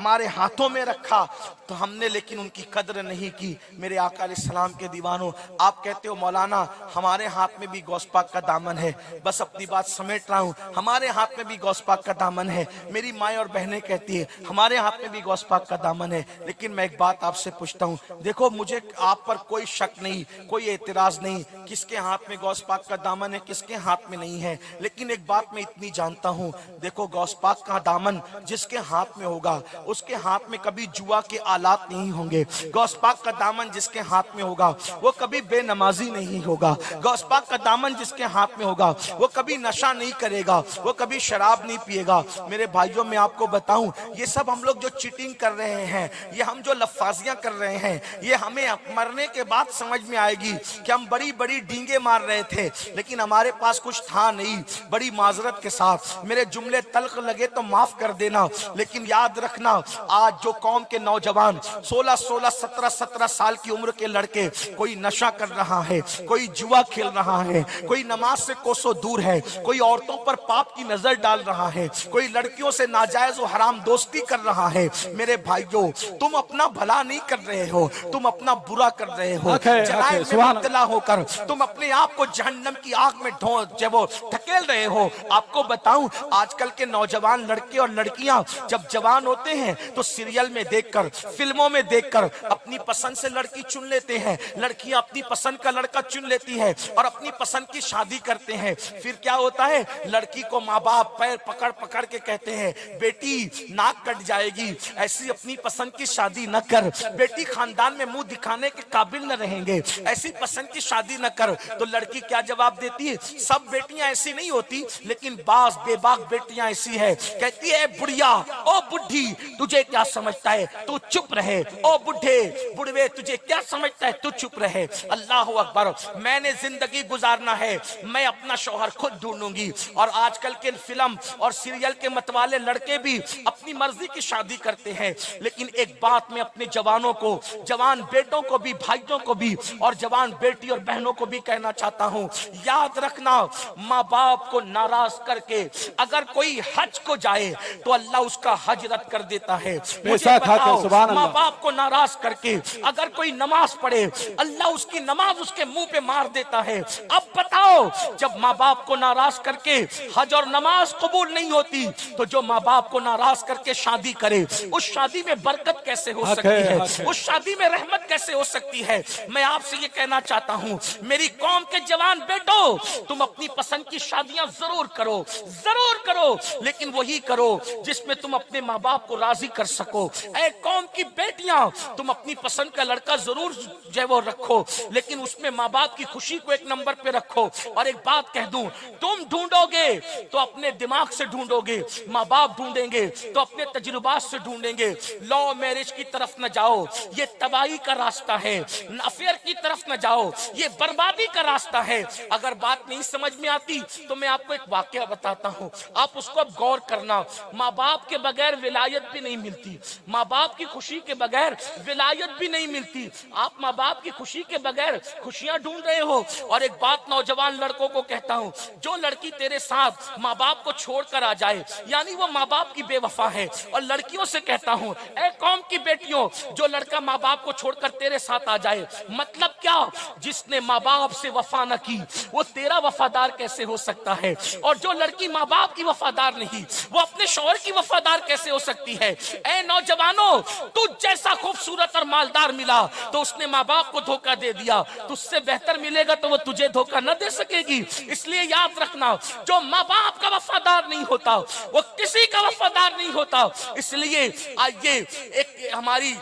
ہمارے ہاتھوں میں رکھا تو ہم نے لیکن ان کی قدر نہیں کی۔ میرے آقا علیہ السلام کے دیوانوں، آپ کہتے ہو مولانا ہمارے ہاتھ میں بھی غوث پاک کا دامن ہے، بس اپنی بات سمیٹ رہا ہوں، ہمارے ہاتھ میں بھی غوث پاک کا دامن ہے۔ میری مائیں اور بہنیں کہتی ہیں ہمارے ہاتھ میں بھی غوث پاک کا دامن ہے، لیکن میں ایک بات آپ سے پوچھتا ہوں، دیکھو مجھے آپ پر کوئی شک نہیں، کوئی اعتراض نہیں، کس کے ہاتھ میں غوث پاک کا دامن ہے، کس کے ہاتھ میں نہیں ہے، لیکن ایک بات میں اتنی جانتا ہوں، دیکھو غوث پاک کا دامن جس کے ہاتھ میں ہوگا اس کے ہاتھ میں کبھی جوا کے آلات نہیں ہوں گے۔ غوث پاک کا دامن جس کے ہاتھ میں ہوگا وہ کبھی بے نمازی نہیں ہوگا۔ غوث پاک کا دامن جس کے ہاتھ میں ہوگا وہ کبھی نشہ نہیں کرے گا، وہ کبھی شراب نہیں پیے گا۔ میرے بھائیوں میں آپ کو بتاؤں، یہ سب ہم لوگ جو چیٹنگ کر رہے ہیں، یہ ہم جو لفاظیاں کر رہے ہیں، یہ ہمیں مرنے کے بعد سمجھ میں آئے گی کہ ہم بڑی بڑی ڈینگیں مار رہے تھے لیکن ہمارے پاس کچھ تھا نہیں۔ بڑی معذرت کے ساتھ میرے جملے تلخ لگے تو معاف کر دینا، لیکن یاد رکھنا آج جو قوم کے نوجوان 16 17 سال کی عمر کے لڑکے کوئی نشہ کر رہا ہے، کوئی جوا کھیل رہا ہے، کوئی نماز سے کوسوں دور ہے، کوئی عورتوں پر پاپ کی نظر ڈال رہا ہے، کوئی لڑکیوں سے ناجائز و حرام دوستی کر رہا ہے، میرے بھائیوں تم اپنا بھلا نہیں کر رہے ہو، تم اپنا برا کر رہے ہو۔ جرائم میں مبتلا ہو کر تم اپنے آپ کو جہنم کی آگ میں ڈھکیل رہے ہو۔ آپ کو بتاؤں آج کل کے نوجوان لڑکے اور لڑکیاں جب جوان ہوتے ہیں تو سیریل میں دیکھ کر، فلموں میں دیکھ کر اپنی پسند سے لڑکی چن لیتے ہیں، لڑکیاں اپنی پسند کا لڑکا چن لیتی ہے اور اپنی پسند کی شادی کرتے ہیں۔ پھر کیا ہوتا ہے، لڑکی کو ماں باپ پیر پکڑ پکڑ کے کہتے ہیں بیٹی ناک کٹ جائے گی، ایسی اپنی پسند کی شادی نہ کر، بیٹی خاندان میں منہ دکھانے کے قابل نہ رہیں گے، ایسی پسند کی شادی نہ کر۔ تو لڑکی کیا جواب دیتی ہے، سب بیٹیاں ایسی نہیں ہوتی لیکن بعض بے باک بیٹیاں ایسی ہے، کہتی ہے بڑھیا او بڈھی تجھے کیا سمجھتا ہے تو چپ رہے، او بڈھے بڑھوے تجھے کیا سمجھتا ہے تو چپ رہے۔ اللہ اکبر، میں نے زندگی گزارنا ہے، میں اپنا شوہر خود ڈھونڈوں گی۔ اور آج کل کے فلم اور سیریل کے متوالے لڑکے بھی اپنی مرضی کی شادی کرتے ہیں، لیکن ایک بات میں اپنے جوانوں کو، جوان بیٹوں کو بھی، بھائیوں کو بھی اور جوان بیٹی اور بہنوں کو بھی کہنا چاہتا ہوں، یاد رکھنا ماں باپ کو ناراض کر کے اگر کوئی حج کو جائے تو اللہ اس کا حج رد کر دیتا ہے۔ مجھے بتاؤ ماں باپ کو ناراض کر کے اگر کوئی نماز پڑھے اللہ اس کی نماز اس کے منہ پہ مار دیتا ہے۔ اب بتاؤ جب ماں باپ کو ناراض کر کے حج اور نماز قبول نہیں ہوتی تو جو ماں باپ کو ناراض کر کے شادی کرے اس شادی میں برکت کیسے ہو سکتی ہے، اس شادی میں رحمت کیسے ہو سکتی ہے۔ میں آپ سے یہ کہنا چاہتا ہوں میری قوم کے جوان بیٹو، تم اپنی پسند کی شادیاں ضرور کرو، ضرور کرو، لیکن وہی کرو جس میں تم اپنے ماں باپ کو راضی کر سکو۔ اے قوم کی بیٹیاں، تم اپنی پسند کا لڑکا ضرور جو وہ رکھو لیکن اس میں ماں باپ کی خوشی کو ایک نمبر پہ رکھو۔ اور ایک بات کہہ دوں، تم ڈھونڈو گے تو اپنے دماغ سے ڈھونڈو گے، ماں باپ ڈھونڈیں گے تو اپنے تجربات سے ڈھونڈیں گے۔ لا میرج کی طرف نہ جاؤ، یہ تباہی کا راستہ ہے۔ افیئر کی طرف نہ جاؤ، یہ بربادی کا راستہ ہے۔ اگر بات نہیں سمجھ میں آتی تو میں آپ کو ایک واقعہ بتاتا ہوں، آپ اس کو اب غور کرنا۔ ماں باپ کے بغیر ولایت بھی نہیں ملتی، ماں باپ کی خوشی کے بغیر ولایت بھی نہیں ملتی۔ آپ ماں باپ کی خوشی کے بغیر خوشیاں ڈھونڈ رہے ہو۔ اور ایک بات نوجوان لڑکوں کو کہتا ہوں، جو لڑکی تیرے ساتھ ماں باپ کو چھوڑ کر آ جائے یعنی وہ ماں باپ کی بے وفا ہے۔ اور لڑکیوں سے کہتا ہوں، اے قوم کی بیٹیوں، جو لڑکا ماں باپ کو چھوڑ کر تیرے ساتھ آ جائے، مطلب کیا، جس نے ماں باپ سے وفا نہ کی وہ تیرا وفادار کیسے ہو سکتا ہے؟ اور جو لڑکی ماں باپ کی وفادار نہیں وہ اپنے شوہر کی وفادار کیسے ہو سکتی ہے؟ اے نوجوانوں، تجھ جیسا خوبصورت اور مالدار ملا تو اس نے ماں باپ کو دھوکہ دے دیا، تجھ سے بہتر ملے گا تو وہ تجھے دھوکہ نہ دے سکے گی۔ اس لیے یاد رکھنا، جو ماں باپ کا وفادار نہیں ہوتا وہ کسی کا وفادار نہیں ہوتا۔ اس لیے آئیے، ایک ہماری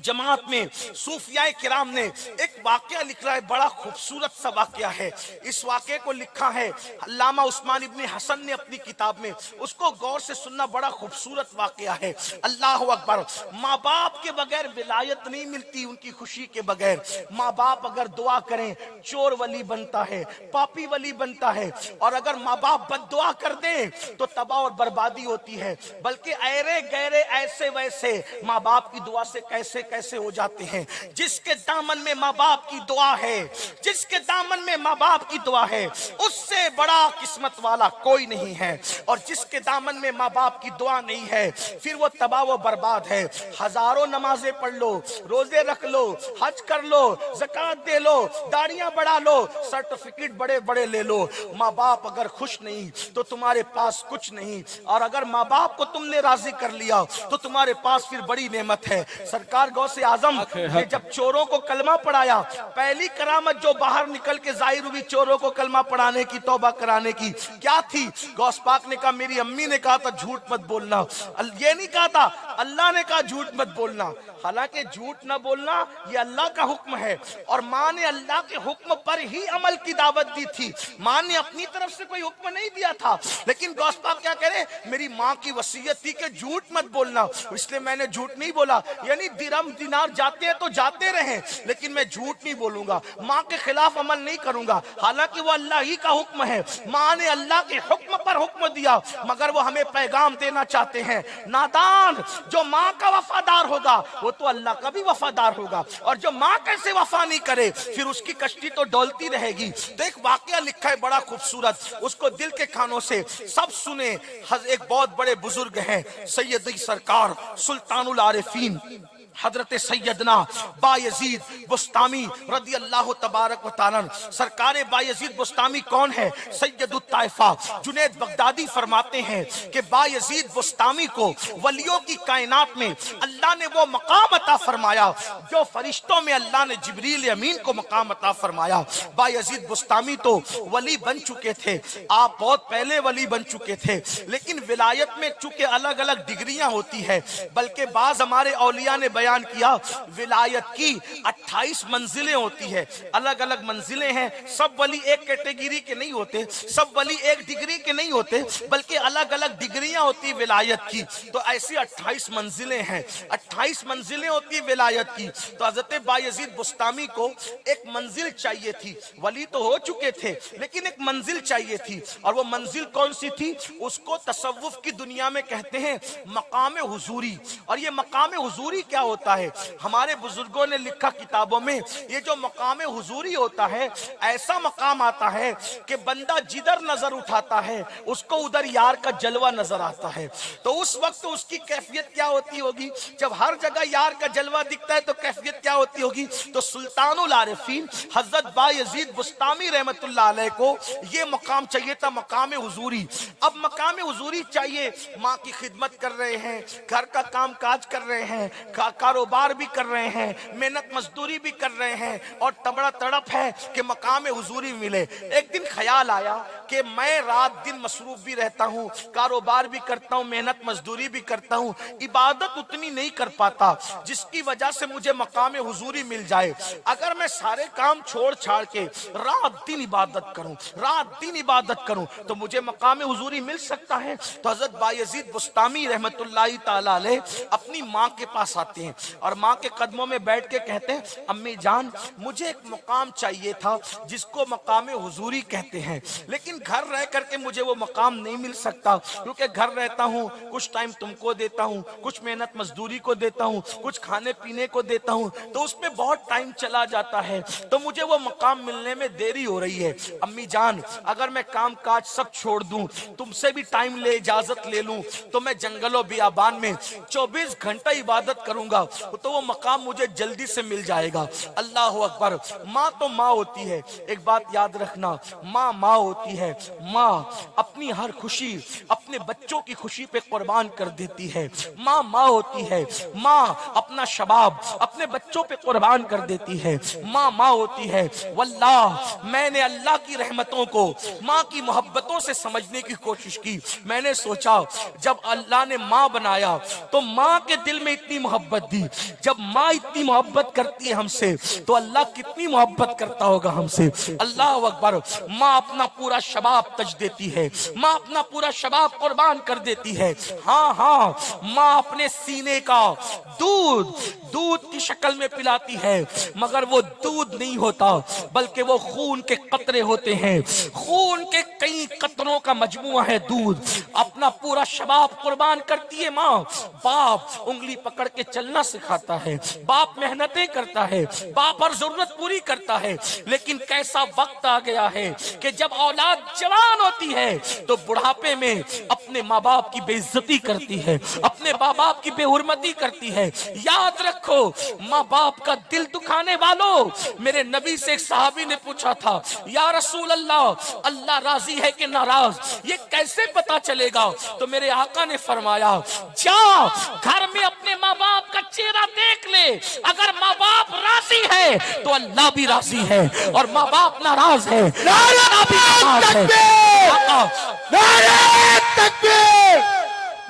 جماعت میں صوفیاء کرام نے ایک واقعہ لکھا ہے، بڑا خوبصورت سا واقعہ ہے۔ اس واقعے کو لکھا ہے علامہ عثمان ابن حسن نے اپنی کتاب میں، اس کو غور سے سننا، بڑا خوبصورت واقعہ ہے۔ اللہ اکبر، ماں باپ کے بغیر ولایت نہیں ملتی، ان کی خوشی کے بغیر۔ ماں باپ اگر دعا کریں چور ولی بنتا ہے، پاپی ولی بنتا ہے، اور اگر ماں باپ بد دعا کر دیں تو تباہ اور بربادی ہوتی ہے۔ بلکہ ایرے گہرے ایسے ویسے ماں باپ کی دعا سے کیسے कैसे हो जाते हैं। जिसके दामन में माँ बाप की दुआ है, जिसके दामन में माँ बाप की दुआ है, उससे बड़ा किस्मत वाला कोई नहीं है। और जिसके दामन में माँ बाप की दुआ नहीं है, फिर वो तबाह व बर्बाद है। हजारों नमाजें पढ़ लो, रोजे रख लो, हज कर लो, ज़कात दे लो, दाढ़ियां बढ़ा लो, सर्टिफिकेट बड़े बड़े ले लो, माँ बाप अगर खुश नहीं तो तुम्हारे पास कुछ नहीं। और अगर माँ बाप को तुमने राजी कर लिया तो तुम्हारे पास फिर बड़ी नेमत है। सरकार गौसे आजम ने जब चोरों को कलमा पढ़ाया, पहली करामत जो बाहर निकल के जाहिर हुई चोरों को कलमा पढ़ाने की, तौबा कराने की, क्या थी? गौस पाक ने कहा, मेरी अम्मी ने कहा था झूठ मत बोलना। ये नहीं कहा था, अल्लाह ने कहा झूठ मत बोलना। हालांकि झूठ न बोलना ये अल्लाह का हुक्म है, और माँ ने अल्लाह के हुक्म पर ही अमल की दावत दी थी। माँ ने अपनी तरफ से कोई हुक्म नहीं दिया था। लेकिन गौस पाक क्या करे, मेरी माँ की वसीयत थी कि झूठ मत बोलना, इसलिए मैंने झूठ नहीं बोला। यानी दिरहम दिनार जाते हैं तो जाते रहे, लेकिन मैं झूठ नहीं बोलूंगा, माँ के खिलाफ अमल नहीं करूंगा। हालांकि वो अल्लाह ही का हुक्म है, माँ ने अल्लाह के हुक्म पर हुक्म दिया, मगर वो हमें पैगाम देना चाहते हैं। नादान, जो माँ का वफादार होगा वो तो अल्लाह का भी वफादार होगा, और जो माँ कैसे वफा नहीं करे फिर उसकी कश्ती तो डोलती रहेगी। तो एक वाकया लिखा है बड़ा खूबसूरत, उसको दिल के कानों से सब सुने। एक बहुत बड़े बुजुर्ग हैं, सैयदी सरकार सुल्तानुल आरिफीन हजरत सैयदना बायजीद बुस्तामी रदी अल्लाह तबारक व तआला। सरकार बायजीद बुस्तामी कौन है? सैयदुत ताइफा जुनैद बगदादी फरमाते हैं कि बायजीद बुस्तामी को वलियों की कायनात में अल्लाह ने वो मकाम अता फरमाया जो फरिश्तों में अल्लाह ने जिब्रील अमीन को मकाम अता फरमाया। बायजीद बुस्तामी तो वली बन चुके थे, आप बहुत पहले वली बन चुके थे, लेकिन विलायत में चूंकि अलग अलग डिग्रियां होती है, बल्कि बाज हमारे औलिया ने बयान किया विलायत की 28 मंजिलें होती है, अलग अलग मंजिलें हैं। सब वली एक कैटेगरी के नहीं होते, सब वली एक डिग्री के नहीं होते, बल्कि अलग अलग डिग्रियां होती विलायत की। तो ऐसी 28 मंजिलें हैं, 28 मंजिलें होती विलायत की। तो हजरत बायजीद बुस्तामी को एक मंजिल चाहिए थी, वली तो हो चुके थे लेकिन एक मंजिल चाहिए थी, और वो मंजिल कौन सी थी? उसको तसव्वुफ की दुनिया में कहते हैं मकाम हुजूरी। और ये मकाम हुजूरी क्या होता है? हमारे बुजुर्गों ने लिखा किताबों में, ये जो मकाम हुजूरी होता है, ऐसा मकाम आता है कि बंदा जिधर नजर उठाता है उसको उधर यार का जलवा नजर आता है। तो उस वक्त उसकी कैफियत क्या होती होगी? जब हर जगह यार का जलवा दिखता है तो कैफियत क्या होती होगी? तो सुल्तानुल आरिफीन हजरत बायजीद बुस्तामी रहमतुल्लाह अलैह को ये मकाम चाहिए था, मकाम हुजूरी। अब मकाम हुजूरी चाहिए, माँ की खिदमत कर रहे हैं, घर का काम काज कर रहे हैं, कारोबार भी कर रहे हैं, मेहनत मजदूरी भी कर रहे हैं, और तबड़ा तड़प है कि मकाम हुजूरी मिले। एक दिन ख्याल आया कि मैं रात दिन मसरूफ भी रहता हूँ, कारोबार भी करता हूँ, मेहनत मजदूरी भी करता हूँ, इबादत उतनी नहीं कर पाता जिसकी वजह से मुझे मकाम हुजूरी मिल जाए। अगर मैं सारे काम छोड़ छाड़ के रात दिन इबादत करूँ, रात दिन इबादत करूँ, तो मुझे मकाम हुजूरी मिल सकता है। तो हजरत बायजीद बुस्तामी रहमतुल्लाह ताला अलैह अपनी माँ के पास आते हैं और माँ के कदमों में बैठ के कहते हैं, अम्मी जान मुझे एक मकाम चाहिए था जिसको मकाम हुजूरी कहते हैं, लेकिन घर रह करके मुझे वो मकाम नहीं मिल सकता, क्योंकि घर रहता हूँ, कुछ टाइम तुमको देता हूँ, कुछ मेहनत मजदूरी को देता हूँ, कुछ खाने पीने को देता हूँ, तो उसमें बहुत टाइम चला जाता है, तो मुझे वो मकाम मिलने में देरी हो रही है। अम्मी जान अगर मैं काम काज सब छोड़ दूं, तुमसे भी टाइम ले इजाजत ले लूं, तो मैं जंगलों बियाबान में 24 घंटा इबादत करूंगा, तो वो मकाम मुझे जल्दी से मिल जाएगा। अल्लाह अकबर। माँ तो माँ होती है, एक बात याद रखना, माँ माँ होती है, माँ अपनी हर खुशी अपने बच्चों की खुशी पे कुर्बान कर देती है। माँ माँ होती है, माँ अपना शबाब अपने बच्चों पे कुर्बान कर देती है। माँ माँ होती है। वल्लाह मैंने अल्लाह की रहमतों को माँ की मोहब्बतों से समझने की कोशिश की। मैंने सोचा जब अल्लाह ने माँ बनाया तो माँ के दिल में इतनी मोहब्बत दी, जब माँ इतनी मोहब्बत करती है हमसे तो अल्लाह कितनी मोहब्बत करता होगा हमसे। अल्लाह अकबर। माँ अपना पूरा शबाब तज देती है, माँ अपना पूरा शबाब कुर्बान कर देती है। हाँ हाँ, माँ अपने सीने का दूध की शक्ल में पिलाती है, मगर वो दूध नहीं होता बल्कि वो खून के कतरे होते हैं। खून के कई कतरों का मजमुआ है दूध। अपना पूरा शबाब कुर्बान करती है माँ। बाप उंगली पकड़ के चलना सिखाता है, बाप मेहनतें करता है, बाप हर जरूरत पूरी करता है। लेकिन कैसा वक्त आ गया है कि जब औलाद जवान होती है तो बुढ़ापे में अपने माँ बाप की बेइज्जती करती है, अपने माँ बाप की बेहुरमती करती है। याद रखो, माँ बाप का दिल दुखाने वालों, मेरे नबी से एक सहाबी ने पूछा था, या रसूल अल्लाह, अल्लाह राजी है कि नाराज, ये कैसे पता चलेगा? तो मेरे आका ने फरमाया, जा घर में अपने माँ बाप का चेहरा देख ले। अगर माँ बाप राजी है तो अल्लाह भी राजी है, और माँ बाप नाराज है अल्लाह भी नाराज है। नारे तकबीर,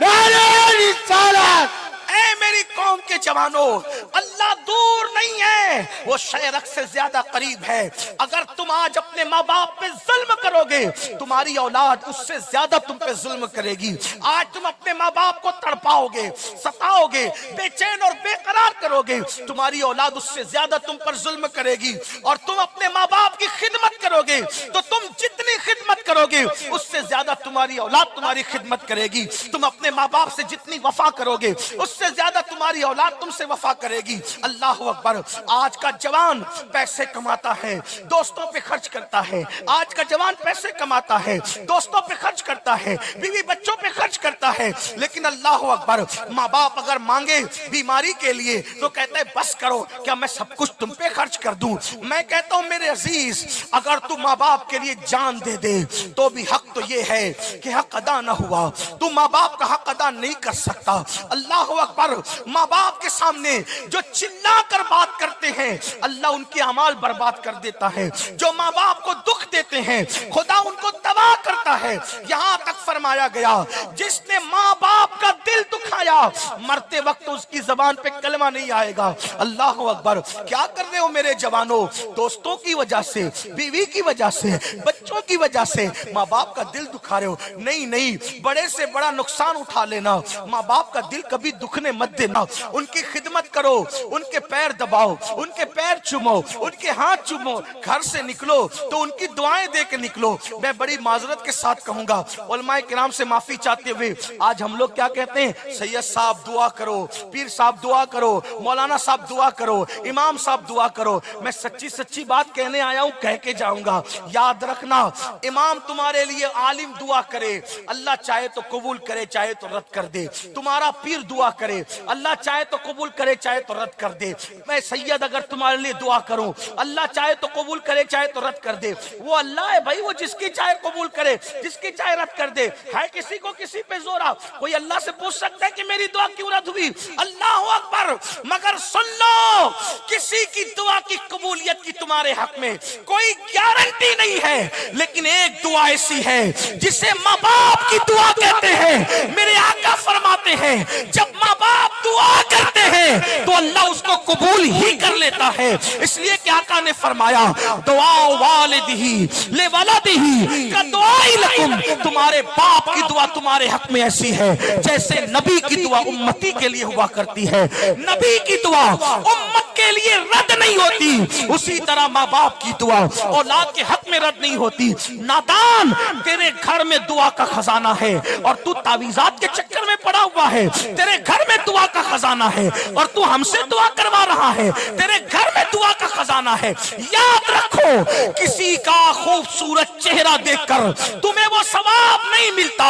नारे रिसालत। ऐ मेरी कौम के जवानों, अल्लाह दूर नहीं है, वो शरक से ज्यादा करीब है। अगर तुम आज अपने माँ बाप पे जुल्म करोगे, तुम्हारी औलाद उससे ज्यादा तुम पे जुल्म करेगी। आज तुम अपने माँ बाप को तड़पाओगे, सताओगे, बेचैन और बेकरार करोगे, तुम्हारी औलाद उससे ज्यादा तुम पर जुल्म करेगी। और तुम अपने माँ बाप की खिदमत करोगे तो तुम जितनी खिदमत करोगे उससे ज्यादा तुम्हारी औलाद तुम्हारी खिदमत करेगी। तुम अपने माँ बाप से जितनी वफा करोगे उससे ज्यादा तुम्हारी औलाद तुमसे वफा करेगी। अल्लाह अकबर। आज का जवान पैसे कमाता है, दोस्तों पे खर्च करता है। आज का जवान पैसे कमाता है, दोस्तों पे खर्च करता है, बीवी बच्चों पे खर्च करता है। लेकिन अल्लाह अकबर, माँ बाप अगर मांगे बीमारी के लिए तो कहता है बस करो, क्या मैं सब कुछ तुम पे खर्च कर दूं? मैं कहता हूं मेरे अजीज, अगर तू माँ बाप के लिए जान दे दे तो भी हक तो ये है कि हक अदा ना हुआ। तू माँ बाप का हक अदा नहीं कर सकता। अल्लाह अकबर। माँ बाप के सामने जो चिल्ला कर बात करते हैं, अल्लाह उनके अमाल बर्बाद कर देता है। जो माँ बाप को दुख देते हैं, खुदा उनको तबाह करता है। यहाँ तक फरमाया गया, जिसने माँ बाप का दिल दुखाया, मरते वक्त उसकी जबान पे कलमा नहीं आएगा। अल्लाह अकबर। क्या कर रहे हो मेरे जवानों? दोस्तों की वजह से, बीवी की वजह से, बच्चों की वजह से माँ बाप का दिल दुखा रहे हो। नहीं नहीं, बड़े से बड़ा नुकसान उठा लेना, माँ बाप का दिल कभी दुखने मत देना। उनकी खिदमत करो, उनके पैर दबाओ, उनके पैर चूमो, उनके हाथ चूमो। घर से निकलो तो उनकी दुआएं दे के निकलो। मैं बड़ी माजरत के साथ कहूंगा, उलमाए किराम से माफी चाहते हुए, आज हम लोग क्या कहते हैं? सैयद साहब दुआ करो, पीर साहब दुआ करो, मौलाना साहब दुआ करो, इमाम साहब दुआ करो। मैं सच्ची सच्ची बात कहने आया हूं, कह के जाऊंगा। याद रखना, इमाम तुम्हारे लिए आलिम दुआ करे, अल्लाह चाहे तो कबूल करे, चाहे तो रद्द कर दे। तुम्हारा पीर दुआ करे, अल्लाह चाहे तो कबूल करे, चाहे तो रद्द कर दे। मैं सैयद अगर तुम्हारे लिए दुआ करूं, अल्लाह चाहे तो कबूल करे, चाहे तो रद्द कर दे। वो अल्लाह है भाई, वो जिसकी चाहे कबूल करे, जिसकी चाहे रद्द कर दे। है किसी को किसी पे जोरा? कोई अल्लाह से पूछ सकता है कि मेरी दुआ क्यों रद्द हुई? अल्लाह अकबर। मगर सुन लो, किसी की दुआ की कबूलियत की तुम्हारे हक में कोई गारंटी नहीं है, लेकिन एक दुआ ऐसी है जिसे माँ बाप की दुआ कहते हैं। मेरे आका फरमाते हैं, जब माँ बाप दुआ करते हैं तो अल्लाह उसको कबूल ही कर लेता है। इसलिए कि आका ने फरमाया, दुआ वालिदिही ले वलदिही का दुआई लकुम। तुम्हारे बाप की दुआ तुम्हारे हक में ऐसी है जैसे नबी की दुआ उम्मती के लिए हुआ करती है। नबी की दुआ उम्मत के लिए रद्द नहीं होती, उसी तरह माँ बाप की दुआ औलाद के हक में रद्द नहीं होती। नादान, तेरे घर में दुआ का खजाना है और तू तावीज़ात के चक्कर में पड़ा हुआ है। तेरे घर में दुआ का खजाना है और तू हमसे दुआ करवा रहा है। तेरे घर में दुआ का खजाना है। याद रखो, किसी का खूबसूरत चेहरा देखकर तुम्हें वो सवाब नहीं मिलता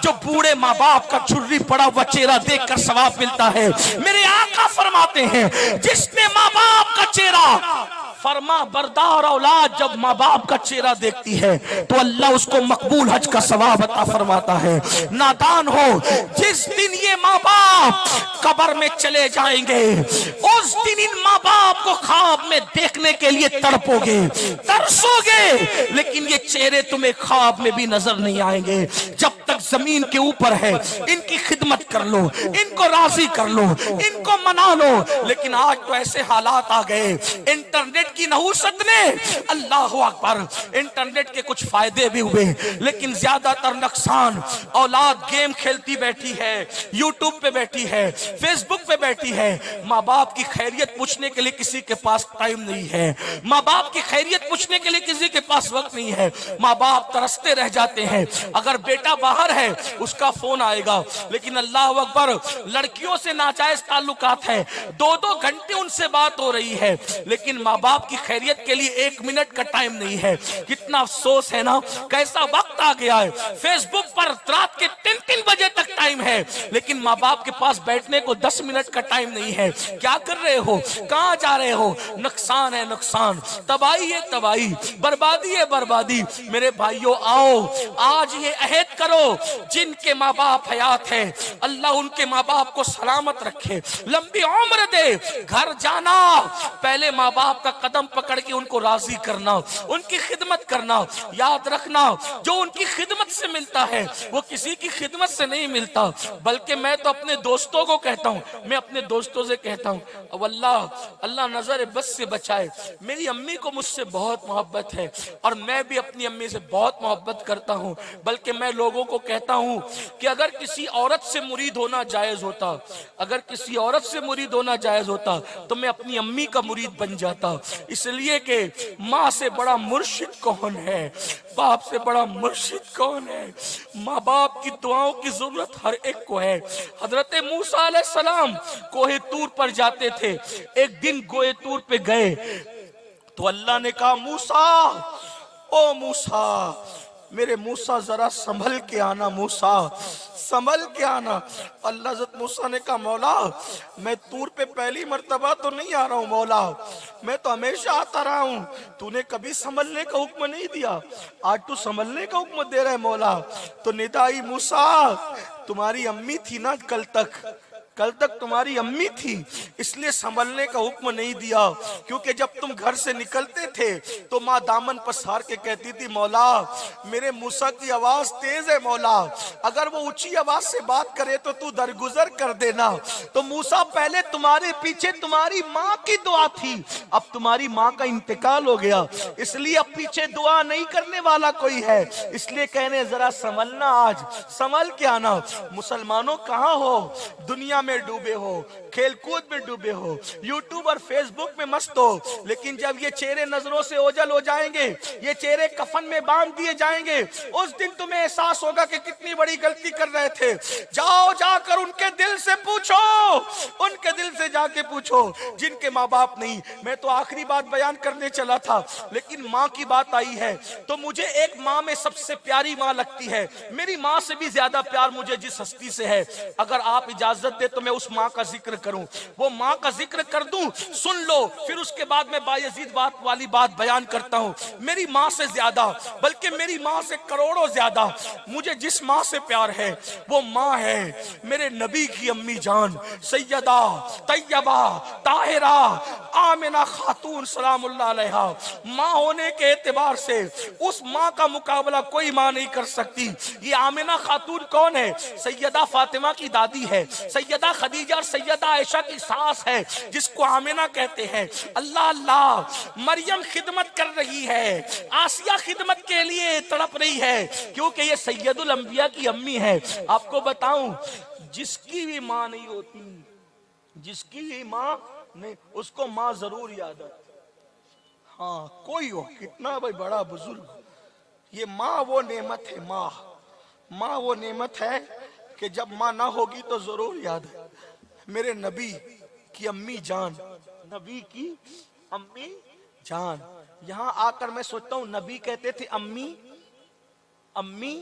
जो बूढ़े माँ बाप का झुर्री पड़ा हुआ चेहरा देखकर सवाब मिलता है। मेरे आका फरमाते हैं, जिसने माँ बाप का चेहरा, फरमा बरदार औलाद जब माँ बाप का चेहरा देखती है तो अल्लाह उसको मकबूल हज का सवाब अता फरमाता है। नादान हो, जिस दिन ये माँ बाप कब्र में चले जाएंगे, उस दिन इन माँ बाप को ख्वाब में देखने के लिए तड़पोगे, तरसोगे, लेकिन ये चेहरे तुम्हें ख्वाब में भी नजर नहीं आएंगे। जब तक जमीन के ऊपर है, इनकी खिदमत कर लो, इनको राजी कर लो, इनको मना लो। लेकिन आज तो ऐसे हालात आ गए, इंटरनेट की नहुसत ने, अल्लाह अकबर, इंटरनेट के कुछ फायदे भी हुए लेकिन ज्यादातर नुकसान। औलाद गेम खेलती बैठी है, यूट्यूब पे बैठी है, फेसबुक पे बैठी है, माँ बाप की खैरियत पूछने के लिए किसी के पास टाइम नहीं है, माँ बाप की खैरियत पूछने के लिए किसी के पास वक्त नहीं है। माँ बाप तरसते रह जाते हैं, अगर बेटा बाहर है उसका फोन आएगा। लेकिन अल्लाह अकबर, लड़कियों से नाजायज ताल्लुकात है, 2-2 घंटे उनसे बात हो रही है, लेकिन माँ बाप की खैरियत के लिए 1 मिनट का टाइम नहीं है। कितना अफसोस है ना, कैसा वक्त आ गया है। फेसबुक पर रात के 3-3 बजे तक टाइम है, लेकिन माँ बाप के पास बैठने को 10 मिनट का टाइम नहीं है। क्या कर रहे हो, कहां जा रहे हो? नुकसान है नुकसान, तबाही है तबाही, बर्बादी है बर्बादी। मेरे भाइयों आओ, आज ये अहद करो, जिनके माँ बाप हयात है अल्लाह उनके माँ बाप को सलामत रखे, लंबी उम्र दे। घर जाना, पहले माँ बाप का कदम पकड़ के उनको राजी करना, उनकी खिदमत करना। याद रखना, जो उनकी खिदमत से मिलता है वो किसी की खिदमत से नहीं मिलता। बल्कि मैं तो अपने दोस्तों को कहता हूँ, मैं अपने दोस्तों से कहता हूँ, अब अल्लाह नजर बस से बचाए। मेरी अम्मी को मुझसे बहुत मोहब्बत है और मैं भी अपनी अम्मी से बहुत मोहब्बत करता हूँ। बल्कि मैं लोगों को कहता हूँ कि अगर किसी औरत से मुरीद होना जायज होता, अगर किसी औरत से मुरीद होना जायज होता तो मैं अपनी अम्मी का मुरीद बन जाता। इसलिए कि माँ से बड़ा मुर्शिद कौन है, बाप से बड़ा मुर्शिद कौन है? माँ बाप की दुआओं की जरूरत हर एक को है। हजरत मूसा अलैहिस्सलाम कोहे तूर पर जाते थे। एक दिन गोए तूर पे गए तो अल्लाह ने कहा, मूसा, ओ मूसा, मेरे मूसा जरा संभल के आना, मूसा संभल के आना। अल्लाह हज़रत मूसा ने कहा, मौला मैं तूर पे पहली मर्तबा तो नहीं आ रहा हूँ मौला, मैं तो हमेशा आता रहा हूँ, तूने कभी संभलने का हुक्म नहीं दिया, आज तू संभलने का हुक्म दे रहा है मौला। तो निदाई, मूसा तुम्हारी अम्मी थी ना कल तक तुम्हारी अम्मी थी, इसलिए संभलने का हुक्म नहीं दिया। क्योंकि जब तुम घर से निकलते थे तो माँ दामन पसार के कहती थी, मौला मेरे मूसा की आवाज तेज है मौला, अगर वो ऊंची आवाज से बात करे तो तू दरगुजर कर देना। तो मूसा पहले तुम्हारे पीछे तुम्हारी माँ की दुआ थी, अब तुम्हारी माँ का इंतकाल हो गया, इसलिए अब पीछे दुआ नहीं करने वाला कोई है, इसलिए कहने जरा संभलना, आज संभल के आना। मुसलमानों कहाँ हो, दुनिया में डूबे हो, खेलकूद में डूबे हो, यूट्यूब और फेसबुक में मस्त हो, लेकिन जब ये चेहरे नजरों से ओझल हो जाएंगे, ये चेहरे कफन में बांध दिए जाएंगे, उस दिन तुम्हें एहसास होगा कि कितनी बड़ी गलती कर रहे थे। जाओ, जाकर उनके दिल से पूछो, उनके दिल से जाके पूछो जिनके माँ बाप नहीं। मैं तो आखिरी बात बयान करने चला था, लेकिन माँ की बात आई है तो मुझे एक माँ में सबसे प्यारी माँ लगती है, मेरी माँ से भी ज्यादा प्यार मुझे जिस हस्ती से है। अगर आप इजाजत दे तो मैं उस माँ का जिक्र करूं, वो माँ का जिक्र कर दूं, सुन लो, फिर उसके बाद मैं बायजीद बात वाली बात बयान करता हूं। मेरी माँ से ज्यादा, बल्कि मेरी माँ से करोड़ों ज्यादा मुझे जिस माँ से प्यार है वो माँ है मेरे नबी की अम्मी जान सैयदा तैयबा ताहिरा आमिना खातून सलामुल्लाह अलैहा। माँ होने के एतबार से उस माँ का मुकाबला कोई माँ नहीं कर सकती। ये आमिना खातून कौन है? सैयदा फातिमा की दादी है, सैयदा खदीजा और सैयदा आयशा की सास है, जिसको आमिना कहते हैं। अल्लाह अल्लाह, मरियम खिदमत कर रही है, आसिया खिदमत के लिए तड़प रही है, क्योंकि ये सैयदुल अंबिया की अम्मी है। आपको बताऊं, जिसकी भी माँ नहीं होती, जिसकी भी माँ नहीं, उसको माँ जरूर याद आती। हाँ, कोई हो, कितना भाई बड़ा बुजुर्ग, ये माँ वो नेमत है, माँ वो नेमत है कि जब माँ ना होगी तो जरूर याद है। मेरे नबी की अम्मी जान, नबी की अम्मी जान। यहाँ आकर मैं सोचता हूँ, नबी कहते थे अम्मी अम्मी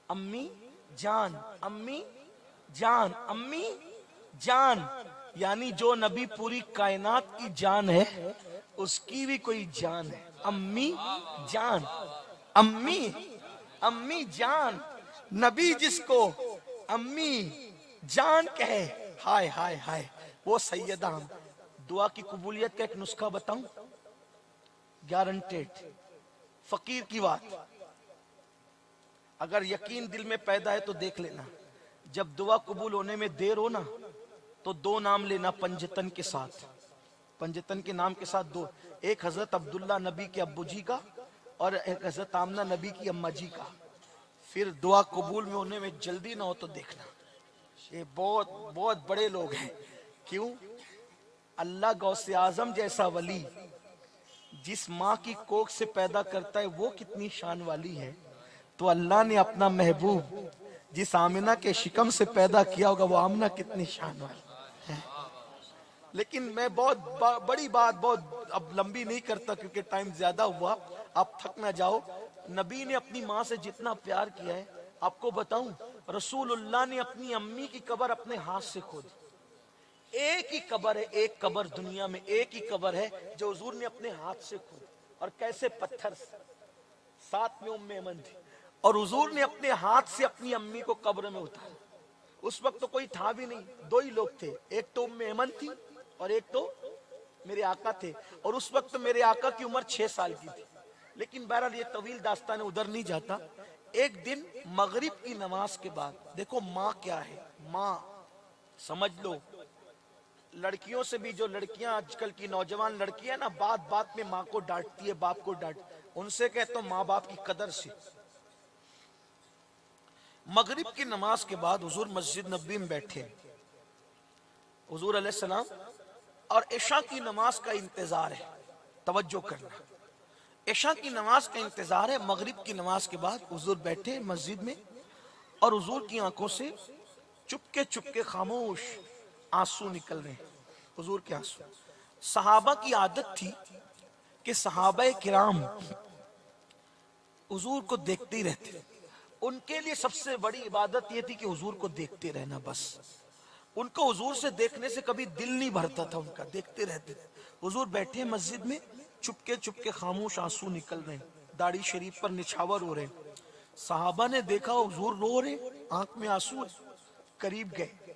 अम्मी जान, अम्मी जान, अम्मी जान, यानी जो नबी पूरी कायनात की जान है उसकी भी कोई जान है, अम्मी जान, अम्मी अम्मी जान। नबी जिसको अम्मी जान कहे, हाय हाय हाय, वो सैयदा। दुआ की कबूलियत का एक नुस्खा बताऊं, गारंटेड, फकीर की बात। اگر یقین دل میں پیدا ہے تو دیکھ لینا، جب دعا قبول ہونے میں دیر ہو نا تو دو نام لینا پنجتن کے ساتھ، پنجتن کے نام کے ساتھ دو، ایک حضرت عبداللہ نبی کے ابو جی کا اور ایک حضرت آمنہ نبی کی اماں جی کا، پھر دعا قبول میں ہونے میں جلدی نہ ہو تو دیکھنا۔ یہ بہت بہت بڑے لوگ ہیں، کیوں؟ اللہ غوث اعظم جیسا ولی جس ماں کی کوکھ سے پیدا کرتا ہے وہ کتنی شان والی ہے، تو اللہ نے اپنا محبوب جس آمنہ کے شکم سے پیدا کیا ہوگا وہ آمنہ کتنی شان والی ہے۔ لیکن میں بہت بڑی بات بہت اب لمبی نہیں کرتا کیونکہ ٹائم زیادہ ہوا، آپ تھک نہ جاؤ۔ نبی نے اپنی ماں سے جتنا پیار کیا ہے آپ کو بتاؤں، رسول اللہ نے اپنی امی کی قبر اپنے ہاتھ سے کھودی۔ ایک ہی قبر ہے، ایک قبر دنیا میں ایک ہی قبر ہے جو حضور نے اپنے ہاتھ سے کھودی، اور کیسے پتھر سے، ساتھ میں ام ایمن تھی، اور حضور نے اپنے ہاتھ سے اپنی امی کو قبر میں اتارا۔ اس وقت تو کوئی تھا بھی نہیں، دو ہی لوگ تھے، ایک تو ام ایمن تھی اور ایک تو میرے آقا تھے، اور اس وقت میرے آقا کی عمر 6 سال کی تھی۔ لیکن بہرحال یہ طویل داستان ہے، ادھر نہیں جاتا۔ ایک دن مغرب کی نماز کے بعد، دیکھو ماں کیا ہے، ماں سمجھ لو، لڑکیوں سے بھی جو لڑکیاں آج کل کی نوجوان لڑکیاں نا بات بات میں ماں کو ڈانٹتی ہے، باپ کو ڈانٹتی، ان سے کہتا ہوں ماں باپ کی قدر سے۔ مغرب کی نماز کے بعد حضور مسجد نبوی میں بیٹھے، حضور علیہ السلام، اور عشاء کی نماز کا انتظار ہے، توجہ کرنا، عشاء کی نماز کا انتظار ہے۔ مغرب کی نماز کے بعد حضور بیٹھے مسجد میں، اور حضور کی آنکھوں سے چپکے چپکے خاموش آنسو نکل رہے ہیں، حضور کے آنسو۔ صحابہ کی عادت تھی کہ صحابہ کرام حضور کو دیکھتے ہی رہتے، ان کے لیے سب سے بڑی عبادت یہ تھی کہ حضور کو دیکھتے رہنا، بس ان کو حضور سے دیکھنے سے کبھی دل نہیں بھرتا تھا، ان کا دیکھتے رہتے تھے۔ حضور بیٹھے مسجد میں، چپکے چپکے خاموش آنسو نکل رہے ہیں، داڑھی شریف پر نچھاور ہو رہے ہیں۔ صحابہ نے دیکھا حضور رو رہے، آنکھ میں آنسو، قریب گئے۔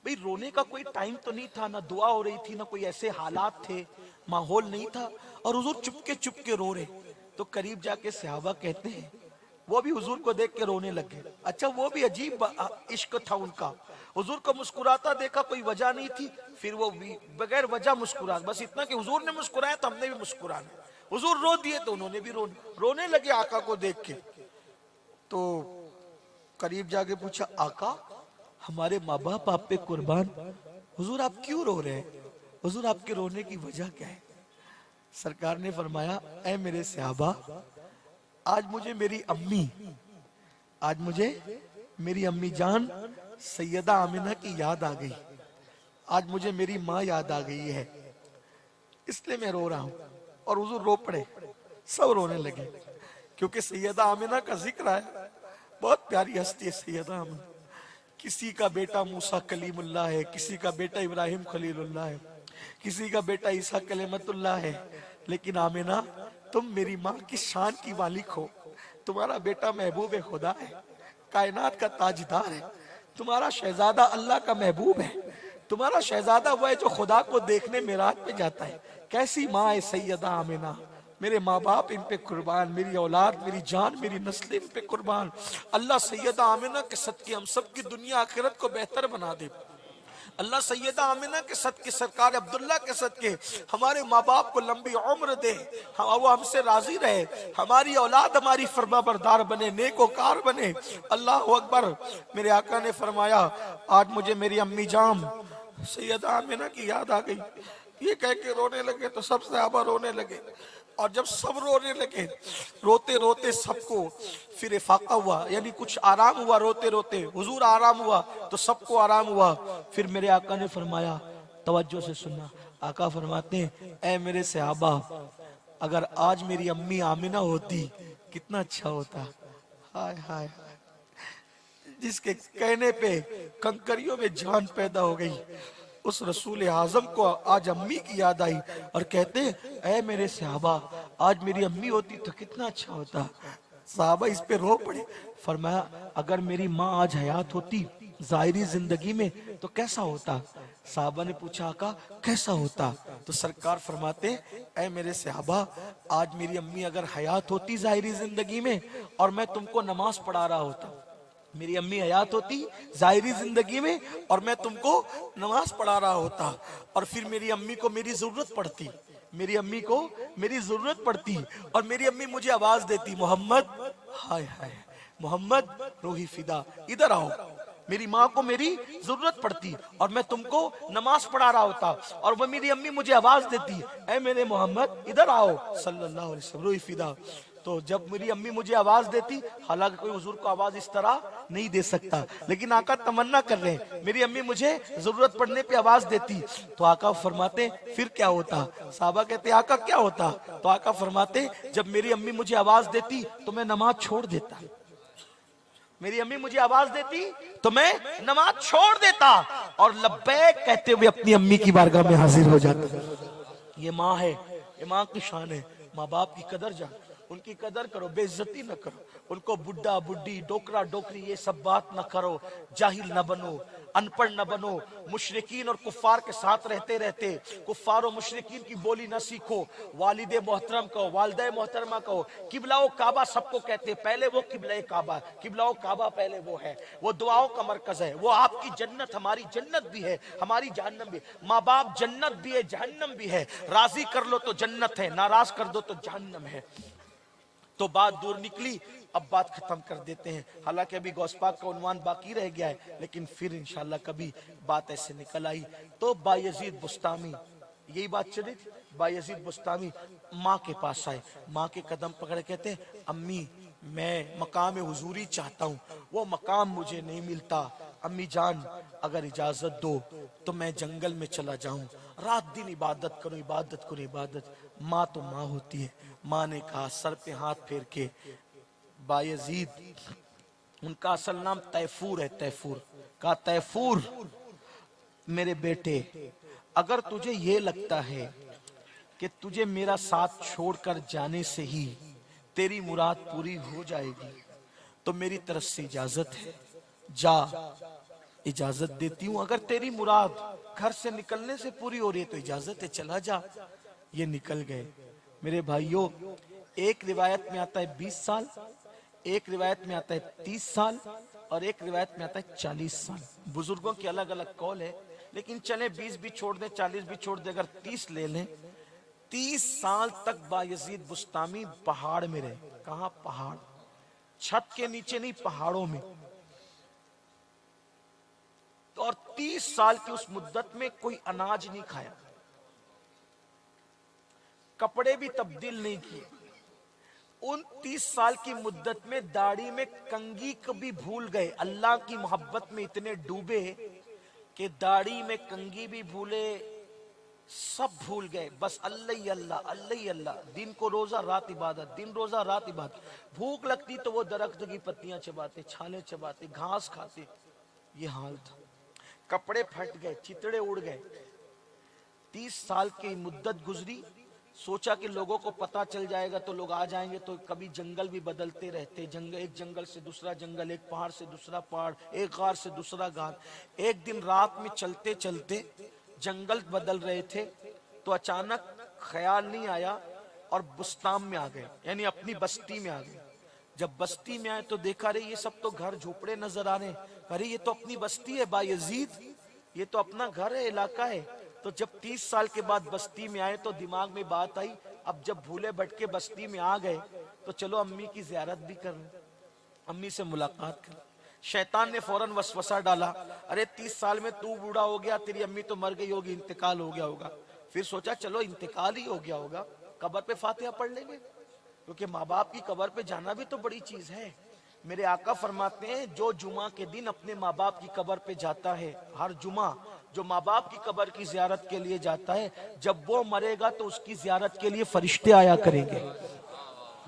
بھئی رونے کا کوئی ٹائم تو نہیں تھا، نہ دعا ہو رہی تھی، نہ کوئی ایسے حالات تھے، ماحول نہیں تھا، اور حضور چپکے چپکے رو رہے۔ تو قریب جا کے صحابہ کہتے ہیں، وہ بھی حضور کو دیکھ کے رونے لگے۔ اچھا وہ بھی عجیب عشق تھا ان کا، حضور کو مسکراتا دیکھا، کوئی وجہ نہیں تھی، پھر وہ بھی بغیر وجہ مسکرا، بس اتنا کہ حضور نے مسکرایا تو ہم نے بھی مسکرانا، حضور رو دیے تو انہوں نے بھی رونے لگے آقا کو دیکھ کے۔ تو قریب جا کے پوچھا، آقا ہمارے ماں باپ آپ پہ قربان، حضور آپ کیوں رو رہے ہیں، حضور آپ کے رونے کی وجہ کیا ہے؟ سرکار نے فرمایا، اے میرے صحابہ، آج مجھے میری امی جان سیدہ آمنہ کی یاد آ گئی، آج مجھے میری ماں یاد آ گئی ہے، اس لیے میں رو رہا ہوں۔ اور حضور رو پڑے، سب رونے لگے، کیونکہ سیدہ آمنہ کا ذکر ہے، بہت پیاری ہستی ہے سیدہ آمنہ۔ کسی کا بیٹا موسیٰ کلیم اللہ ہے، کسی کا بیٹا ابراہیم خلیل اللہ ہے، کسی کا بیٹا عیسیٰ کلمت اللہ ہے، لیکن آمنہ تم میری ماں کی شان کی مالک ہو، تمہارا بیٹا محبوب خدا ہے، کائنات کا تاجدار ہے، تمہارا شہزادہ اللہ کا محبوب ہے، تمہارا شہزادہ وہ ہے جو خدا کو دیکھنے معراج پہ جاتا ہے۔ کیسی ماں ہے سیدہ آمنہ، میرے ماں باپ ان پہ قربان، میری اولاد، میری جان، میری نسل ان پہ قربان۔ اللہ سیدہ آمنہ کے صدقے ہم سب کی دنیا آخرت کو بہتر بنا دے۔ اللہ سیدہ آمنہ کے صدقے، سرکار عبداللہ کے صدقے ہمارے ماں باپ کو لمبی عمر دے، وہ ہم سے راضی رہے، ہماری اولاد ہماری فرما بردار بنے، نیک وکار بنے۔ اللہ اکبر۔ میرے آقا نے فرمایا، آج مجھے میری امی جان سیدہ آمنہ کی یاد آ گئی، یہ کہہ کے رونے لگے تو سب صحابہ رونے لگے، اور جب سب رونے لگے، روتے روتے سب کو پھر افاقہ ہوا، یعنی کچھ آرام ہوا، روتے روتے حضور آرام ہوا تو سب کو آرام ہوا۔ پھر میرے آقا نے فرمایا، توجہ سے سننا، آقا فرماتے ہیں، اے میرے صحابہ، اگر آج میری امی آمنہ ہوتی کتنا اچھا ہوتا۔ ہائے ہائے، جس کے کہنے پہ کنکریوں میں جان پیدا ہو گئی، اس رسول اعظم کو آج امی کی یاد آئی، اور کہتے ہیں، اے میرے صحابہ، آج میری امی ہوتی تو کتنا اچھا ہوتا۔ صحابہ اس پہ رو پڑے، فرمایا، اگر میری ماں آج حیات ہوتی ज़ाहिरी जिंदगी में तो कैसा होता? साहबा ने पूछा आका कैसा होता? तो सरकार फरमाते ऐ मेरे सहाबा, आज मेरी अम्मी अगर हयात होती ज़ाहिरी जिंदगी में और मैं तुमको नमाज पढ़ा रहा होता, मेरी अम्मी हयात होती ज़ाहिरी जिंदगी में और मैं तुमको नमाज पढ़ा रहा होता, और फिर मेरी अम्मी को मेरी जरूरत पड़ती, मेरी अम्मी को मेरी जरूरत पड़ती और मेरी अम्मी मुझे आवाज देती, मोहम्मद, हाय हाय मोहम्मद, रूही फिदा, इधर आओ। मेरी माँ को मेरी जरूरत पड़ती और मैं तुमको नमाज पढ़ा रहा होता और वो मेरी अम्मी मुझे आवाज देती, ऐ मेरे मोहम्मद इधर आओ सल्लल्लाहु अलैहि वसल्लम, रूही फिदा। तो जब मेरी अम्मी मुझे आवाज देती, हालांकि कोई हुजूर को आवाज इस तरह नहीं दे सकता, लेकिन आका तमन्ना कर रहे हैं मेरी अम्मी मुझे जरूरत पड़ने पे आवाज देती, तो आका फरमाते फिर क्या होता? साहबा कहते आका क्या होता? तो आका फरमाते जब मेरी अम्मी मुझे आवाज देती तो मैं नमाज छोड़ देता, मेरी अम्मी मुझे आवाज देती तो मैं नमाज छोड़ देता और लब्बैक कहते हुए अपनी अम्मी की बारगाह में हाजिर हो जाता। ये माँ है, ये माँ की शान है। माँ बाप की कदर जान, उनकी कदर करो, बेइज्जती न करो, उनको बुड्ढा बुड्ढी डोकरा डोकरी ये सब बात न करो, जाहिल न बनो, अनपढ़ न बनो, मुशरिकीन और कुफ्फार के साथ रहते रहते कुफ्फार और मुशरिकीन की बोली न सीखो, वालिदे मोहतरम कहो, वालिदा मोहतरमा कहो, किबला काबा सबको कहते, पहले वो किबला काबा, किबला काबा पहले वो है, वो दुआओं का मरकज है, वो आपकी जन्नत हमारी जन्नत भी है, हमारी जहन्नम भी, माँ बाप जन्नत भी है जहन्नम भी है, राजी कर लो तो जन्नत है, नाराज कर दो तो जहन्नम है। तो बात दूर निकली, अब बात खत्म कर देते हैं, हालांकि अभी गौस पाक का उन्वान बाकी रह गया है, लेकिन फिर इंशाल्लाह कभी बात ऐसे निकल आई। तो बायजीद बुस्तामी, यही बात चली, बायजीद बुस्तामी माँ के पास आए, माँ के कदम पकड़ कहते हैं अम्मी मैं मकाम हुजूरी चाहता हूँ, वो मकाम मुझे नहीं मिलता, अम्मी जान अगर इजाजत दो तो मैं जंगल में चला जाऊं, रात दिन इबादत करूं, इबादत करूं, इबादत। माँ तो माँ होती है। माँ ने कहा सर पे हाथ फेर के, बायजीद, उनका असल नाम तैफूर है, तैफूर, कहा तैफूर मेरे बेटे, अगर तुझे ये लगता है कि तुझे मेरा साथ छोड़कर जाने से ही तेरी मुराद पूरी हो जाएगी तो मेरी तरफ से इजाजत है, जा, इजाजत देती हूं, अगर तेरी मुराद घर से निकलने से पूरी हो रही है तो इजाजत है, चला जा। ये निकल गए। मेरे भाइयों, एक रिवायत में आता है 20 साल, एक रिवायत में आता है 30 साल और एक रिवायत में आता है 40 साल। बुजुर्गों की अलग अलग कौल है, लेकिन चले 20 भी छोड़ दें, 40 भी छोड़ दें, अगर 30 ले लें, 30 साल तक बायजीद बुस्तामी पहाड़ में रहे। कहां? पहाड़, छत के नीचे नहीं, पहाड़ों में। तो और 30 साल की उस मुद्दत में कोई अनाज नहीं खाया, कपड़े भी तब्दील नहीं किए। उन 30 साल की मुद्दत में दाढ़ी में कंघी कभी भूल गए, अल्लाह की मोहब्बत में इतने डूबे कि दाढ़ी में कंघी भी भूले, सब भूल गए, बस अल्लाह ही अल्लाह, अल्लाह ही अल्लाह, दिन को रोजा रात इबादत, दिन रोजा रात इबादत। भूख लगती तो वो दरख्त की पत्तियां चबाते, छाले चबाते, घास खाते, ये हाल था। कपड़े फट गए, चितड़े उड़ गए। 30 साल की मुद्दत गुजरी, सोचा कि लोगों को पता चल जाएगा तो लोग आ जाएंगे, तो कभी जंगल भी बदलते रहते, जंगल, एक जंगल से दूसरा जंगल, एक पहाड़ से दूसरा पहाड़, एक गार से दूसरा गार। एक दिन रात में चलते चलते जंगल बदल रहे थे तो अचानक ख्याल नहीं आया और बुस्तान में आ गए, यानी अपनी बस्ती में आ गए। जब बस्ती में आए तो देखा रे ये सब तो घर झोपड़े नजर आ रहे हैं, अरे ये तो अपनी बस्ती है बायजीद, ये तो अपना घर है, इलाका है। तो जब 30 साल के बाद बस्ती में आए तो दिमाग में बात आई, अब जब भूले भटके बस्ती में आ गए तो चलो अम्मी की ज़ियारत भी कर लें, अम्मी से मुलाकात कर। शैतान ने फौरन वसवसा डाला, अरे 30 साल में तू बूढ़ा हो गया, तेरी अम्मी तो मर गई होगी, इंतकाल हो गया होगा। फिर सोचा चलो इंतकाल ही हो गया होगा, कब्र पे फातिहा पढ़ लेंगे, क्योंकि माँ बाप की कब्र पे जाना भी तो बड़ी चीज है। मेरे आका फरमाते हैं जो जुमा के दिन अपने माँ बाप की कब्र पे जाता है, हर जुमा जो माँ बाप की कब्र की जियारत के लिए जाता है, जब वो मरेगा तो उसकी जियारत के लिए फरिश्ते आया करेंगे।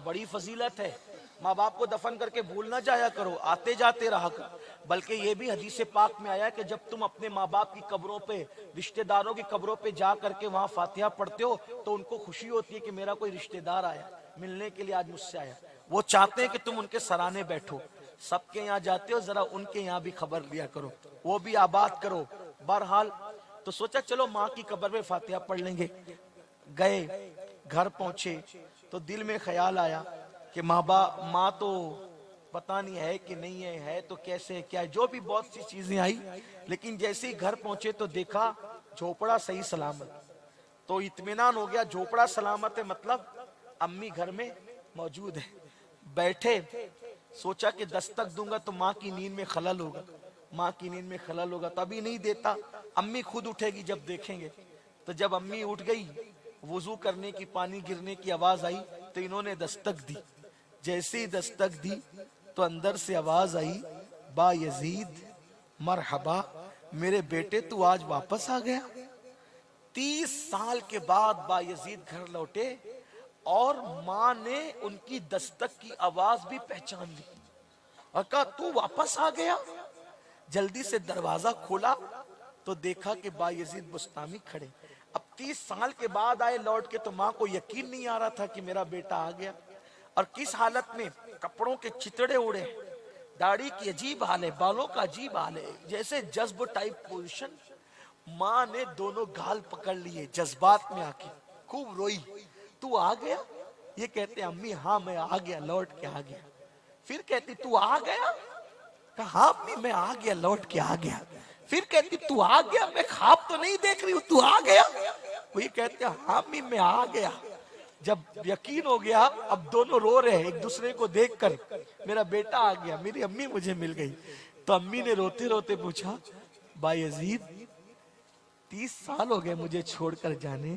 बड़ी फजीलत है। माँ बाप को दफन करके भूल ना जाया करो, आते जाते रहा कर। बल्कि ये भी हदीस पाक में आया कि जब तुम अपने माँ बाप की कब्रों पे, रिश्तेदारों की कब्रों पे जा करके वहां फातिहा पढ़ते हो तो उनको खुशी होती है कि मेरा कोई रिश्तेदार आया मिलने के लिए, आज मुझसे आया। वो चाहते हैं कि तुम उनके सराहने बैठो। سب کے یہاں جاتے ہو, ذرا ان کے یہاں بھی خبر لیا کرو, وہ بھی آباد کرو. بہرحال تو سوچا چلو ماں کی قبر میں فاتحہ پڑھ لیں گے. گئے, گھر پہنچے تو دل میں خیال آیا کہ ماں تو پتہ نہیں ہے کہ نہیں ہے تو کیسے کیا ہے, جو بھی بہت سی چیزیں آئی. لیکن جیسے ہی گھر پہنچے تو دیکھا جھوپڑا صحیح سلامت. تو اطمینان ہو گیا, جھوپڑا سلامت ہے مطلب امی گھر میں موجود ہے. بیٹھے, سوچا کہ دستک دوں گا تو ماں کی نیند میں خلل ہوگا, ماں کی نیند میں خلل ہوگا تو ابھی نہیں دیتا, امی خود اٹھے گی جب دیکھیں گے. تو جب امی اٹھ گئی, وضو کرنے کی, پانی گرنے کی آواز آئی تو انہوں نے دستک دی. جیسے ہی دستک دی تو اندر سے آواز آئی, با یزید مرحبا, میرے بیٹے تو آج واپس آ گیا. 30 سال کے بعد با یزید گھر لوٹے اور ماں نے ان کی دستک کی آواز بھی پہچان لی اور کہا تو واپس آ گیا. جلدی سے دروازہ کھولا تو دیکھا کہ با یزید بستامی کھڑے. اب 30 سال کے بعد آئے لوٹ کے, تو ماں کو یقین نہیں آ رہا تھا کہ میرا بیٹا آ گیا. اور کس حالت میں, کپڑوں کے چتڑے اڑے, داڑھی کی عجیب حال ہے, بالوں کا عجیب حال ہے, جیسے جذب ٹائپ پوزیشن. ماں نے دونوں گال پکڑ لیے, جذبات میں آ کے خوب روئی. تو آ گیا؟ یہ کہتے امی ہاں میں آ گیا, لوٹ کے آ گیا. پھر کہتی تو آ گیا؟ کہا ہاں امی میں آ گیا, لوٹ کے آ گیا. پھر کہتی تو آ گیا, میں خواب تو نہیں دیکھ رہی ہوں, تو آ گیا؟ وہی کہتے ہاں امی میں آ گیا. جب یقین ہو گیا, اب دونوں رو رہے ہیں ایک دوسرے کو دیکھ کر, میرا بیٹا آ گیا, میری امی مجھے مل گئی. تو امی نے روتے روتے پوچھا, با یزید 30 سال ہو گئے مجھے چھوڑ کر جانے,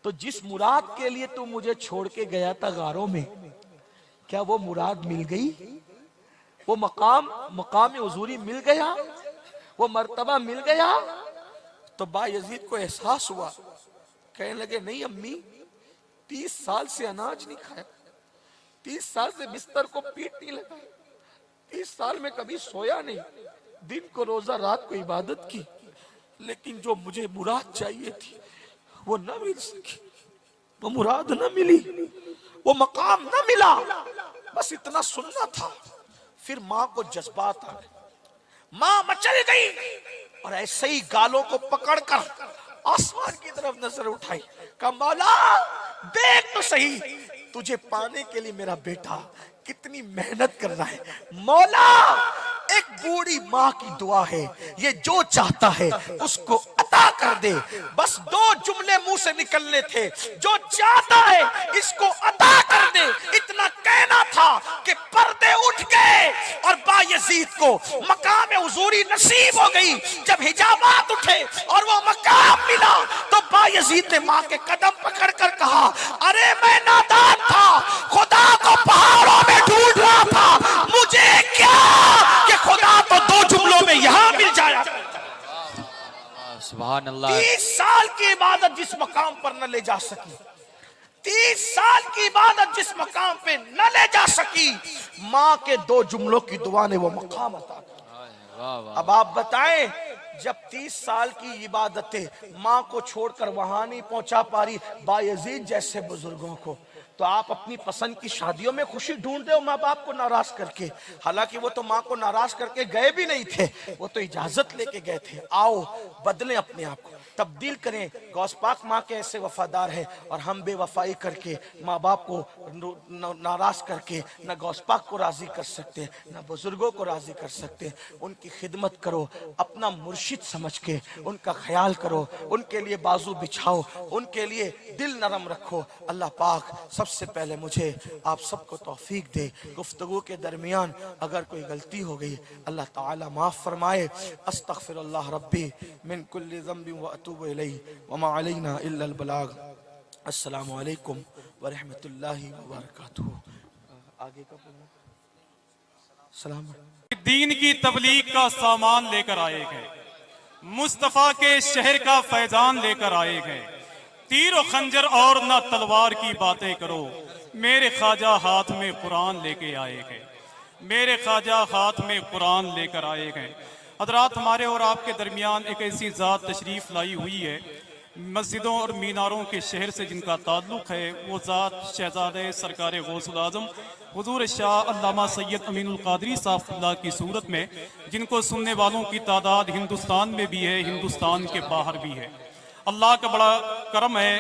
تو جس مراد کے لیے تو مجھے چھوڑ کے گیا تھا غاروں میں, کیا وہ مراد مل گئی؟ وہ مقام حضوری مل گیا؟ وہ مرتبہ مل گیا؟ تو با یزید کو احساس ہوا, کہنے لگے نہیں امی, 30 سال سے اناج نہیں کھایا, 30 سال سے بستر کو پیٹ نہیں لگایا, 30 سال میں کبھی سویا نہیں, دن کو روزہ رات کو عبادت کی, لیکن جو مجھے مراد چاہیے تھی وہ نہ مل سکی, وہ مراد نہ ملی, وہ مقام نہ ملا, بس اتنا سننا تھا. پھر ماں کو جذبات آ گئے, ماں مچل گئی اور ایسے ہی گالوں کو پکڑ کر آسمان کی طرف نظر اٹھائی, کہا مولا دیکھ تو صحیح, تجھے پانے کے لیے میرا بیٹا کتنی محنت کر رہا ہے. مولا ایک بوڑھی ماں کی دعا ہے, یہ جو چاہتا ہے اس کو عطا کر دے. بس 2 جملے منہ سے نکلنے تھے, جو چاہتا ہے اس کو عطا کر دے. اتنا کہنا تھا کہ پردے اٹھ گئے اور با یزید کو مقام حضوری نصیب ہو گئی. جب حجابات اٹھے اور وہ مقام ملا تو با یزید نے ماں کے قدم پکڑ کر کہا, ارے میں نادان تھا, خدا کو پہاڑوں میں ڈھونڈ رہا تھا, مجھے کیا کہ خدا تو 2 جملوں میں یہاں مل جایا. سبحان اللہ. 30 سال کی عبادت جس مقام پر نہ لے جا سکی, 30 سال کی عبادت جس مقام پہ نہ لے جا سکی, ماں کے 2 جملوں کی دعا نے وہ مقام عطا کیا. اب آپ بتائیں, جب 30 سال کی عبادتیں ماں کو چھوڑ کر وہاں نہیں پہنچا پا رہی با یزید جیسے بزرگوں کو, تو آپ اپنی پسند کی شادیوں میں خوشی ڈھونڈ ہو ماں باپ کو ناراض کر کے. حالانکہ وہ تو ماں کو ناراض کر کے گئے بھی نہیں تھے, وہ تو اجازت لے کے گئے تھے. آؤ بدلیں اپنے آپ کو, تبدیل کریں. غوث پاک ماں کے ایسے وفادار ہے, اور ہم بے وفائی کر کے ماں باپ کو ناراض کر کے نہ غوث پاک کو راضی کر سکتے, نہ بزرگوں کو راضی کر سکتے. ان کی خدمت کرو, اپنا مرشد سمجھ کے ان کا خیال کرو, ان کے لیے بازو بچھاؤ, ان کے لیے دل نرم رکھو. اللہ پاک سب سے پہلے مجھے آپ سب کو توفیق دے. گفتگو کے درمیان اگر کوئی غلطی ہو گئی اللہ تعالی معاف فرمائے. استغفر اللہ ربی من کل ذنب واتوب الیہ وما علینا الا البلاغ. السلام علیکم ورحمۃ اللہ وبرکاتہ. آگے کا سلام. دین کی تبلیغ کا سامان لے کر آئے گئے, مصطفیٰ کے شہر کا فیضان لے کر آئے گئے. تیر و خنجر اور نہ تلوار کی باتیں کرو, میرے خواجہ ہاتھ میں قرآن لے کے آئے گئے, میرے خواجہ ہاتھ میں قرآن لے کر آئے گئے. حضرات, ہمارے اور آپ کے درمیان ایک ایسی ذات تشریف لائی ہوئی ہے, مسجدوں اور میناروں کے شہر سے جن کا تعلق ہے. وہ ذات شہزادے سرکار غوث العظم حضور شاہ علامہ سید امین القادری صاحب اللہ کی صورت میں، جن کو سننے والوں کی تعداد ہندوستان میں بھی ہے، ہندوستان کے باہر بھی ہے۔ اللہ کا بڑا کرم ہے،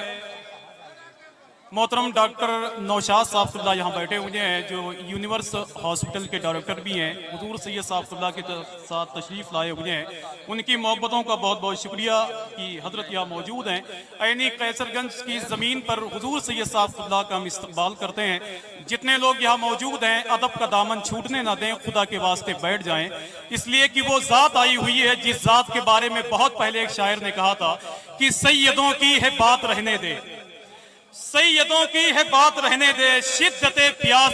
محترم ڈاکٹر نوشاد صاحب اللہ یہاں بیٹھے ہوئے ہیں، جو یونیورس ہاسپٹل کے ڈائریکٹر بھی ہیں، حضور سید صاحب اللہ کے ساتھ تشریف لائے ہوئے ہیں۔ ان کی محبتوں کا بہت بہت شکریہ کہ حضرت یہاں موجود ہیں۔ عینی قیصر گنج کی زمین پر حضور سید صاحب اللہ کا ہم استقبال کرتے ہیں۔ جتنے لوگ یہاں موجود ہیں، ادب کا دامن چھوٹنے نہ دیں، خدا کے واسطے بیٹھ جائیں، اس لیے کہ وہ ذات آئی ہوئی ہے جس ذات کے بارے میں بہت پہلے ایک شاعر نے کہا تھا کہ سیدوں کی ہے بات رہنے دے، سیدوں کی ہے بات رہنے دے، شدت پیاس